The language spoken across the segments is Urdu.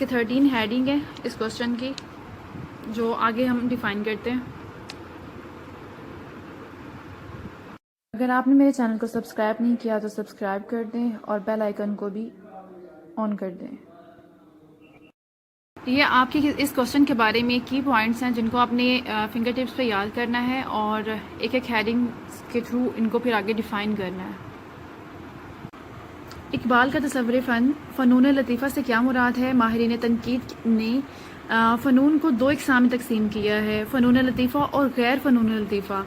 کہ 13 ہیڈنگ ہے اس کوشچن کی جو آگے ہم ڈیفائن کرتے ہیں۔ اگر آپ نے میرے چینل کو سبسکرائب نہیں کیا تو سبسکرائب کر دیں اور بیل آئیکن کو بھی آن کر دیں۔ یہ آپ کی اس کوشچن کے بارے میں کی پوائنٹس ہیں جن کو آپ نے فنگر ٹپس پہ یاد کرنا ہے اور ایک ایک ہیڈنگ کے تھرو ان کو پھر آگے ڈیفائن کرنا ہے۔ اقبال کا تصور فن، فنون لطیفہ سے کیا مراد ہے؟ ماہرین تنقید نے فنون کو دو اقسام میں تقسیم کیا ہے، فنون لطیفہ اور غیر فنون لطیفہ۔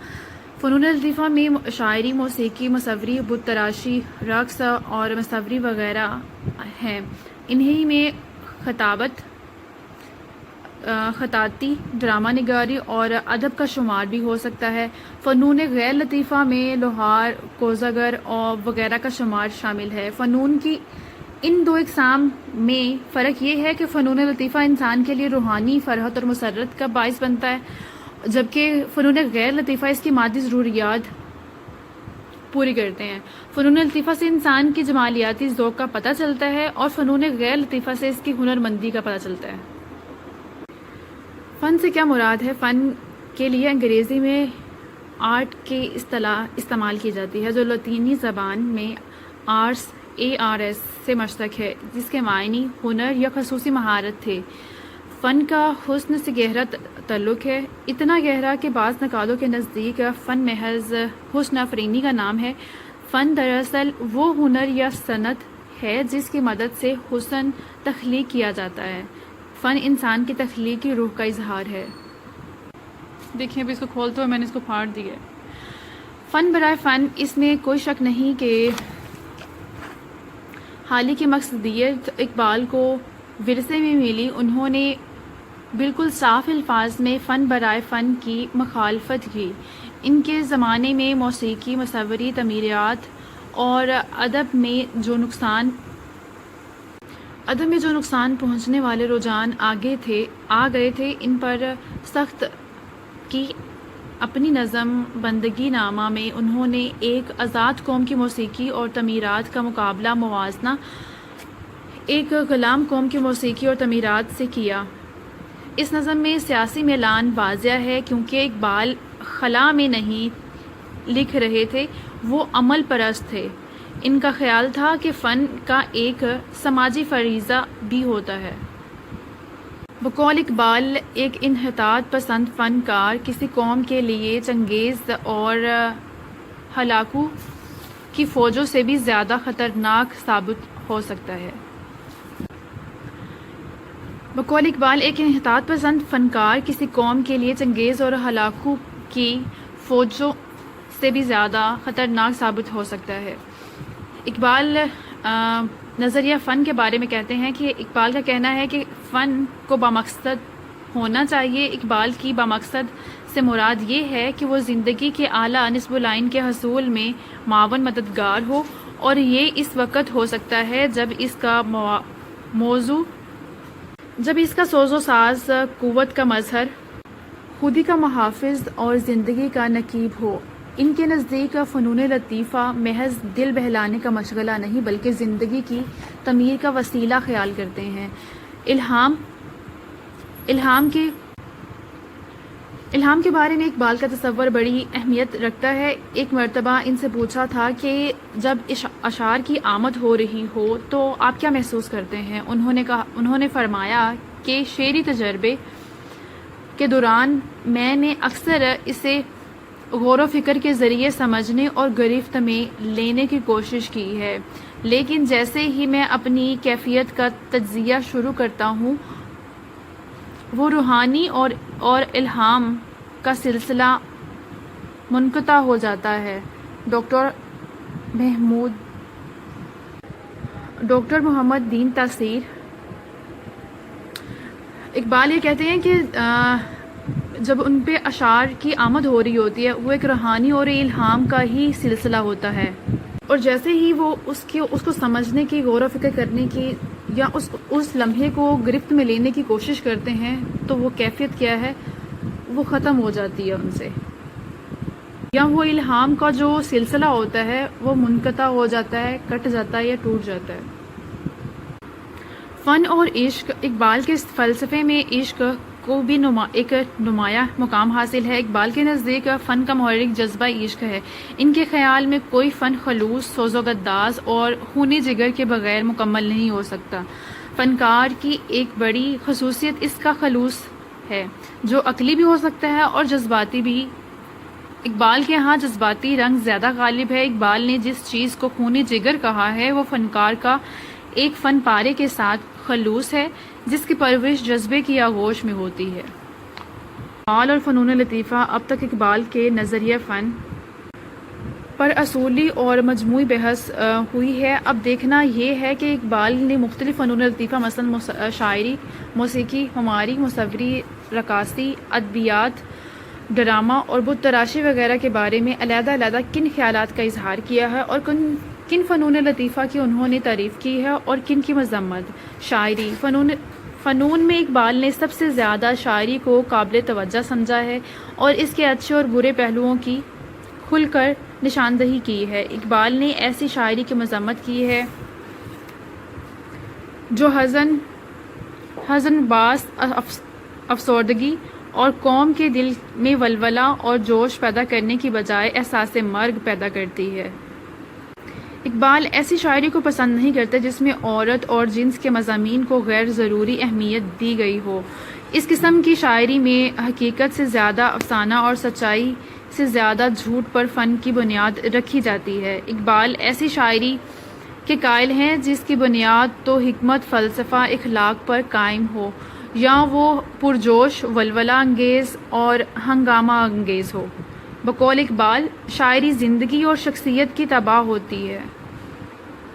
فنون لطیفہ میں شاعری، موسیقی، مصوری، بت تراشی، رقص اور مصوری وغیرہ ہیں۔ انہی میں خطاطی، ڈرامہ نگاری اور ادب کا شمار بھی ہو سکتا ہے۔ فنون غیر لطیفہ میں لوہار، کوزاگر اور وغیرہ کا شمار شامل ہے۔ فنون کی ان دو اقسام میں فرق یہ ہے کہ فنون لطیفہ انسان کے لیے روحانی فرحت اور مسرت کا باعث بنتا ہے، جبکہ فنون غیر لطیفہ اس کی مادی ضروریات پوری کرتے ہیں۔ فنون لطیفہ سے انسان کی جمالیاتی ذوق کا پتہ چلتا ہے اور فنون غیر لطیفہ سے اس کی ہنرمندی کا پتہ چلتا ہے۔ فن سے کیا مراد ہے؟ فن کے لیے انگریزی میں آرٹ کی اصطلاح استعمال کی جاتی ہے جو لاطینی زبان میں آرٹس سے مشتق ہے، جس کے معنی ہنر یا خصوصی مہارت تھے۔ فن کا حسن سے گہرا تعلق ہے، اتنا گہرا کہ بعض نقادوں کے نزدیک فن محض حسن آفرینی کا نام ہے۔ فن دراصل وہ ہنر یا صنعت ہے جس کی مدد سے حسن تخلیق کیا جاتا ہے۔ فن انسان کی تخلیقی روح کا اظہار ہے۔ دیکھیں اب اس کو کھولتے ہوئے میں نے اس کو پھاڑ دیا۔ فن برائے فن، اس میں کوئی شک نہیں کہ حالی کی مقصدیت اقبال کو ورثے میں ملی۔ انہوں نے بالکل صاف الفاظ میں فن برائے فن کی مخالفت کی۔ ان کے زمانے میں موسیقی، مصوری، تعمیرات اور ادب میں جو نقصان پہنچنے والے رجحان آ گئے تھے، ان پر سخت کی۔ اپنی نظم بندگی نامہ میں انہوں نے ایک آزاد قوم کی موسیقی اور تعمیرات کا موازنہ ایک غلام قوم کی موسیقی اور تعمیرات سے کیا۔ اس نظم میں سیاسی میلان واضح ہے، کیونکہ اقبال خلا میں نہیں لکھ رہے تھے، وہ عمل پرست تھے۔ ان کا خیال تھا کہ فن کا ایک سماجی فریضہ بھی ہوتا ہے۔ بقول اقبال، ایک انحطاط پسند فنکار کسی قوم کے لیے چنگیز اور ہلاکو کی فوجوں سے بھی زیادہ خطرناک ثابت ہو سکتا ہے۔ بقول اقبال، ایک انحطاط پسند فنکار کسی قوم کے لیے چنگیز اور ہلاکو کی فوجوں سے بھی زیادہ خطرناک ثابت ہو سکتا ہے۔ اقبال نظریہ فن کے بارے میں کہتے ہیں کہ اقبال کا کہنا ہے کہ فن کو بامقصد ہونا چاہیے۔ اقبال کی بامقصد سے مراد یہ ہے کہ وہ زندگی کے اعلیٰ نصب العین کے حصول میں معاون مددگار ہو، اور یہ اس وقت ہو سکتا ہے جب اس کا سوز و ساز قوت کا مظہر، خودی کا محافظ اور زندگی کا نقیب ہو۔ ان کے نزدیک فنون لطیفہ محض دل بہلانے کا مشغلہ نہیں بلکہ زندگی کی تعمیر کا وسیلہ خیال کرتے ہیں۔ الہام کے بارے میں اقبال کا تصور بڑی اہمیت رکھتا ہے۔ ایک مرتبہ ان سے پوچھا تھا کہ جب اشعار کی آمد ہو رہی ہو تو آپ کیا محسوس کرتے ہیں؟ انہوں نے فرمایا کہ شعری تجربے کے دوران میں نے اکثر اسے غور و فکر کے ذریعے سمجھنے اور گرفت میں لینے کی کوشش کی ہے، لیکن جیسے ہی میں اپنی کیفیت کا تجزیہ شروع کرتا ہوں، وہ روحانی اور الہام کا سلسلہ منقطع ہو جاتا ہے۔ ڈاکٹر محمد دین تاثیر اقبال یہ کہتے ہیں کہ جب ان پہ اشعار کی آمد ہو رہی ہوتی ہے، وہ ایک روحانی اور الہام کا ہی سلسلہ ہوتا ہے، اور جیسے ہی وہ اس کو سمجھنے کی، غور و فکر کرنے کی یا اس لمحے کو گرفت میں لینے کی کوشش کرتے ہیں تو وہ کیفیت کیا ہے، وہ ختم ہو جاتی ہے ان سے، یا وہ الہام کا جو سلسلہ ہوتا ہے وہ منقطع ہو جاتا ہے، کٹ جاتا ہے یا ٹوٹ جاتا ہے۔ فن اور عشق. اقبال کے فلسفے میں عشق کو بھی ایک نمایاں مقام حاصل ہے. اقبال کے نزدیک فن کا محرک جذبہ عشق ہے. ان کے خیال میں کوئی فن خلوص، سوز و گداز اور خونی جگر کے بغیر مکمل نہیں ہو سکتا. فنکار کی ایک بڑی خصوصیت اس کا خلوص ہے، جو عقلی بھی ہو سکتا ہے اور جذباتی بھی. اقبال کے ہاں جذباتی رنگ زیادہ غالب ہے. اقبال نے جس چیز کو خونی جگر کہا ہے وہ فنکار کا ایک فن پارے کے ساتھ خلوص ہے، جس کی پرورش جذبے کی آغوش میں ہوتی ہے. اقبال اور فنون لطیفہ. اب تک اقبال کے نظریہ فن پر اصولی اور مجموعی بحث ہوئی ہے. اب دیکھنا یہ ہے کہ اقبال نے مختلف فنون لطیفہ مثلا شاعری، موسیقی، معماری، مصوری، رقاصی، ادبیات، ڈرامہ اور بت تراشی وغیرہ کے بارے میں علیحدہ علیحدہ کن خیالات کا اظہار کیا ہے اور کن فنون لطیفہ کی انہوں نے تعریف کی ہے اور کن کی مذمت. شاعری فنون میں اقبال نے سب سے زیادہ شاعری کو قابل توجہ سمجھا ہے اور اس کے اچھے اور برے پہلوؤں کی کھل کر نشاندہی کی ہے. اقبال نے ایسی شاعری کی مذمت کی ہے جو حزن باعث افسردگی اور قوم کے دل میں ولولہ اور جوش پیدا کرنے کی بجائے احساس مرگ پیدا کرتی ہے. اقبال ایسی شاعری کو پسند نہیں کرتے جس میں عورت اور جنس کے مضامین کو غیر ضروری اہمیت دی گئی ہو. اس قسم کی شاعری میں حقیقت سے زیادہ افسانہ اور سچائی سے زیادہ جھوٹ پر فن کی بنیاد رکھی جاتی ہے. اقبال ایسی شاعری کے قائل ہیں جس کی بنیاد تو حکمت، فلسفہ، اخلاق پر قائم ہو، یا وہ پرجوش، ولولہ انگیز اور ہنگامہ انگیز ہو. بقول اقبال، شاعری زندگی اور شخصیت کی تباہ ہوتی ہے.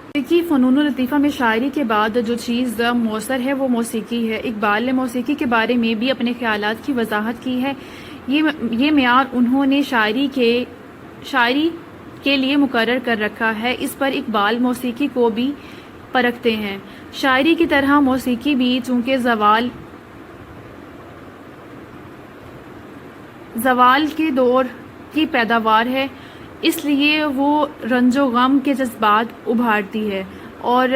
موسیقی. فنون لطیفہ میں شاعری کے بعد جو چیز مؤثر ہے وہ موسیقی ہے. اقبال نے موسیقی کے بارے میں بھی اپنے خیالات کی وضاحت کی ہے. یہ معیار انہوں نے شاعری کے لیے مقرر کر رکھا ہے. اس پر اقبال موسیقی کو بھی پرکھتے ہیں. شاعری کی طرح موسیقی بھی چونکہ زوال کے دور کی پیداوار ہے، اس لیے وہ رنج و غم کے جذبات ابھارتی ہے اور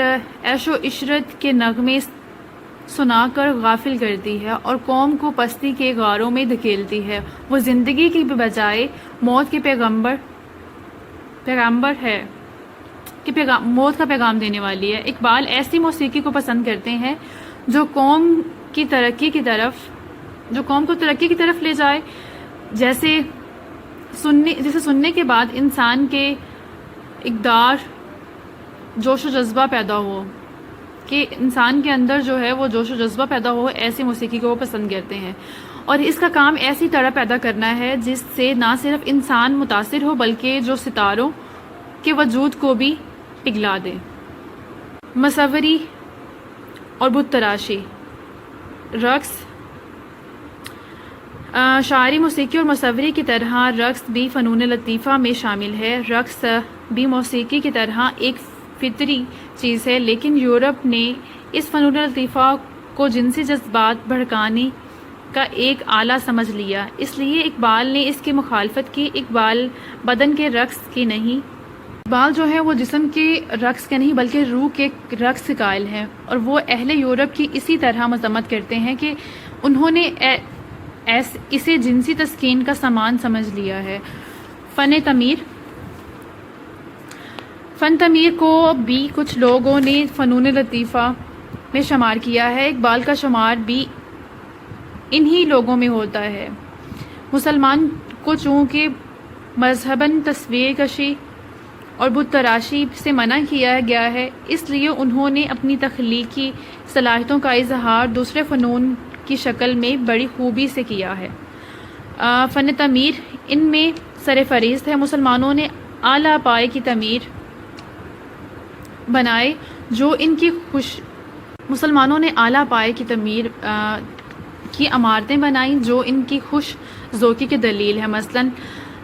عیش و عشرت کے نغمے سنا کر غافل کرتی ہے اور قوم کو پستی کے غاروں میں دھکیلتی ہے. وہ زندگی کی بجائے موت کے پیغامبر ہے کہ موت کا پیغام دینے والی ہے. اقبال ایسی موسیقی کو پسند کرتے ہیں جو قوم کو ترقی کی طرف لے جائے، جیسے سننے کے بعد انسان کے اقدار، جوش و جذبہ پیدا ہو، کہ انسان کے اندر جو ہے وہ جوش و جذبہ پیدا ہو. ایسی موسیقی کو وہ پسند کرتے ہیں اور اس کا کام ایسی طرح پیدا کرنا ہے جس سے نہ صرف انسان متاثر ہو بلکہ جو ستاروں کے وجود کو بھی پگھلا دے. مصوری اور بت تراشی. رقص. شاعری، موسیقی اور مصوری کی طرح رقص بھی فنون لطیفہ میں شامل ہے. رقص بھی موسیقی کی طرح ایک فطری چیز ہے، لیکن یورپ نے اس فنون لطیفہ کو جنسی جذبات بھڑکانے کا ایک آلہ سمجھ لیا. اس لیے اقبال نے اس کی مخالفت کی. اقبال بدن کے رقص کی نہیں، اقبال جو ہے وہ جسم کے رقص کے نہیں بلکہ روح کے رقص کے قائل ہیں، اور وہ اہل یورپ کی اسی طرح مذمت کرتے ہیں کہ انہوں نے اسے جنسی تسکین کا سامان سمجھ لیا ہے. فن تعمیر کو بھی کچھ لوگوں نے فنون لطیفہ میں شمار کیا ہے. اقبال کا شمار بھی انہی لوگوں میں ہوتا ہے. مسلمان کو چونکہ مذہباً تصویر کشی اور بت تراشی سے منع کیا گیا ہے، اس لیے انہوں نے اپنی تخلیقی صلاحیتوں کا اظہار دوسرے فنون کی شکل میں بڑی خوبی سے کیا ہے. فن تعمیر ان میں سر فہرست ہے. مسلمانوں نے اعلیٰ پائے کی تعمیر بنائے جو ان کی مسلمانوں نے اعلیٰ پائے کی تعمیر کی عمارتیں بنائیں جو ان کی خوش ذوقی کی دلیل ہے. مثلاً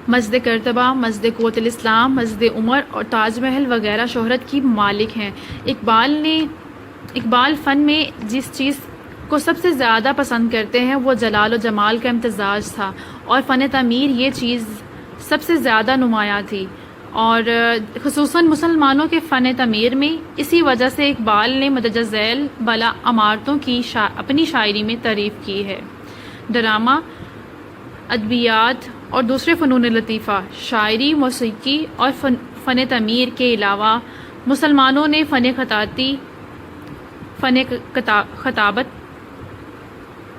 مسجد کرتبہ، مسجد قوت الاسلام، مسجد عمر اور تاج محل وغیرہ شہرت کی مالک ہیں. اقبال فن میں جس چیز کو سب سے زیادہ پسند کرتے ہیں وہ جلال و جمال کا امتزاج تھا، اور فن تعمیر یہ چیز سب سے زیادہ نمایاں تھی. اور خصوصاً مسلمانوں کے فن تعمیر میں اسی وجہ سے اقبال نے مندرجہ ذیل بالا عمارتوں کی اپنی شاعری میں تعریف کی ہے۔ ڈرامہ، ادبیات اور دوسرے فنون لطیفہ، شاعری، موسیقی اور فن تعمیر کے علاوہ مسلمانوں نے فن خطاطی، فن خطابت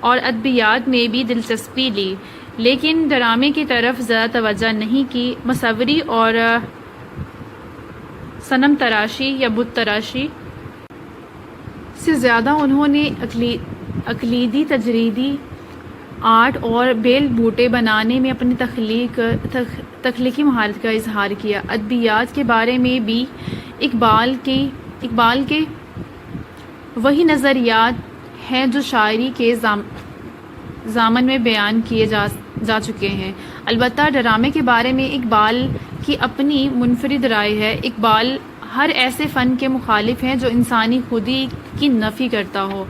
اور ادبیات میں بھی دلچسپی لی، لیکن ڈرامے کی طرف زیادہ توجہ نہیں کی۔ مصوری اور صنم تراشی یا بت تراشی سے زیادہ انہوں نے عقیدتی تجریدی آرٹ اور بیل بوٹے بنانے میں اپنی تخلیقی مہارت کا اظہار کیا۔ ادبیات کے بارے میں بھی اقبال کے وہی نظریات ہیں جو شاعری کے ضامن میں بیان کیے جا چکے ہیں۔ البتہ ڈرامے کے بارے میں اقبال کی اپنی منفرد رائے ہے۔ اقبال ہر ایسے فن کے مخالف ہیں جو انسانی خودی کی نفی کرتا ہو۔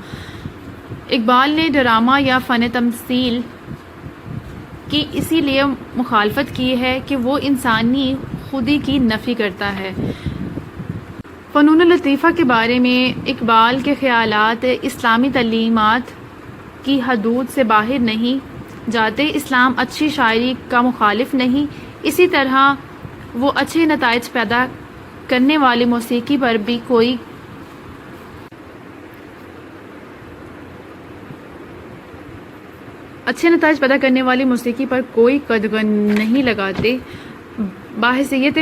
اقبال نے ڈرامہ یا فن تمثیل کی اسی لیے مخالفت کی ہے کہ وہ انسانی خودی کی نفی کرتا ہے۔ فنون لطیفہ کے بارے میں اقبال کے خیالات اسلامی تعلیمات کی حدود سے باہر نہیں جاتے۔ اسلام اچھی شاعری کا مخالف نہیں، اسی طرح وہ اچھے نتائج پیدا کرنے والی موسیقی پر بھی کوئی قدغن نہیں لگاتے۔ بحیثیت